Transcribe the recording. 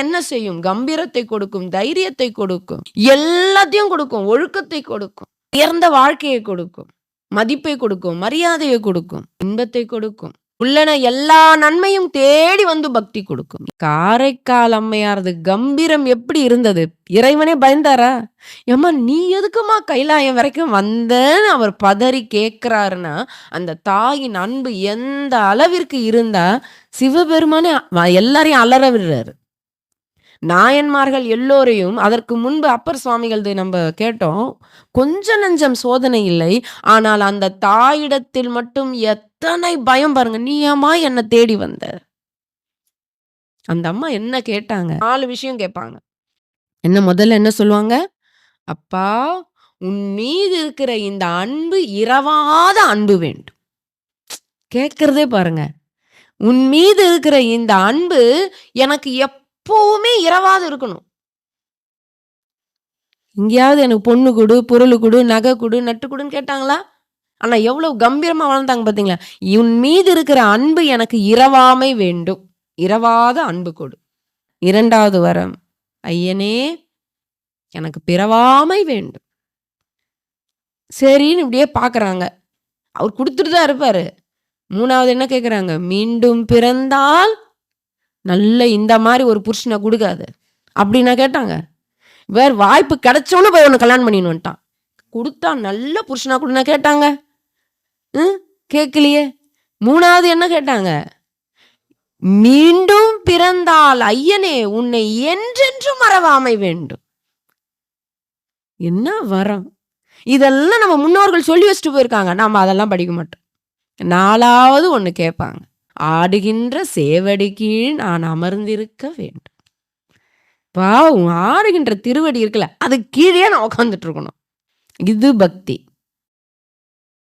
என்ன செய்யும்? கம்பீரத்தை கொடுக்கும், தைரியத்தை கொடுக்கும், எல்லாத்தையும் கொடுக்கும், ஒழுக்கத்தை கொடுக்கும், உயர்ந்த வாழ்க்கையை கொடுக்கும், மதிப்பை கொடுக்கும், மரியாதையை கொடுக்கும், இன்பத்தை கொடுக்கும், உள்ளன எல்லா நன்மையும் தேடி வந்து பக்தி கொடுக்கும். காரைக்கால் அம்மையாரது கம்பீரம் எப்படி இருந்தது? இறைவனே பயந்தாரா? ஏம்மா நீ எதுக்குமா கைலாயம் வரைக்கும் வந்தன்னு அவர் பதறி கேட்கிறாருன்னா, அந்த தாயின் அன்பு எந்த அளவிற்கு இருந்தா சிவபெருமானே எல்லாரையும் அலற விடுறாரு. நாயன்மார்கள் எல்லோரையும் அதற்கு முன்பு அப்பர் சுவாமிகளது நம்ம கேட்டோம். கொஞ்ச நஞ்சம் சோதனை இல்லை. ஆனால் அந்த தாயிடத்தில் மட்டும் எத்தனை பயம் பாருங்க. நீ ஏம்மா என்ன தேடி வந்த? அந்த அம்மா என்ன கேட்டாங்க? 4 விஷயம் கேட்பாங்க. முதல்ல என்ன சொல்லுவாங்க? அப்பா உன் மீது இருக்கிற இந்த அன்பு இரவாத அன்பு வேண்டும். கேட்கிறதே பாருங்க. உன் மீது இருக்கிற இந்த அன்பு எனக்கு எப்பவுமே இரவாது இருக்கணும். எங்கேயாவது எனக்கு பொண்ணு கொடு, பொருள் கொடு, நகை கொடு, நட்டு கொடுன்னு கேட்டாங்களா? ஆனா எவ்வளவு கம்பீரமா வாழ்ந்தாங்க பாத்தீங்களா? உன் மீது இருக்கிற அன்பு எனக்கு இரவாமை வேண்டும். இரவாத அன்பு கொடு. 2வது வரம், ஐயனே எனக்கு பிறவாமை வேண்டும். சரின்னு இப்படியே பாக்குறாங்க. அவர் கொடுத்துட்டு தான் இருப்பாரு. 3வது என்ன கேட்குறாங்க? மீண்டும் பிறந்தால் நல்ல இந்த மாதிரி ஒரு புருஷனை கொடுக்காது அப்படின்னா கேட்டாங்க. வேற வாய்ப்பு கிடைச்சோன்னு போய் ஒன்று கல்யாணம் பண்ணின்னுட்டான். கொடுத்தா நல்ல புருஷனா கொடுனா கேட்டாங்க. கேட்கலையே. 3வது என்ன கேட்டாங்க? மீண்டும் பிறந்தால் ஐயனே உன்னை என்றென்றும் மறவாமை வேண்டும். என்ன வரம்! இதெல்லாம் நம்ம முன்னோர்கள் சொல்லி வச்சுட்டு போயிருக்காங்க. நாம அதெல்லாம் படிக்க மாட்டோம். 4வது ஒண்ணு கேட்பாங்க. ஆடுகின்ற சேவடி கீழ் நான் அமர்ந்திருக்க வேண்டும். ஆடுகின்ற திருவடி இருக்குல்ல, அது கீழே நான் உட்காந்துட்டு இருக்கணும். இது பக்தி.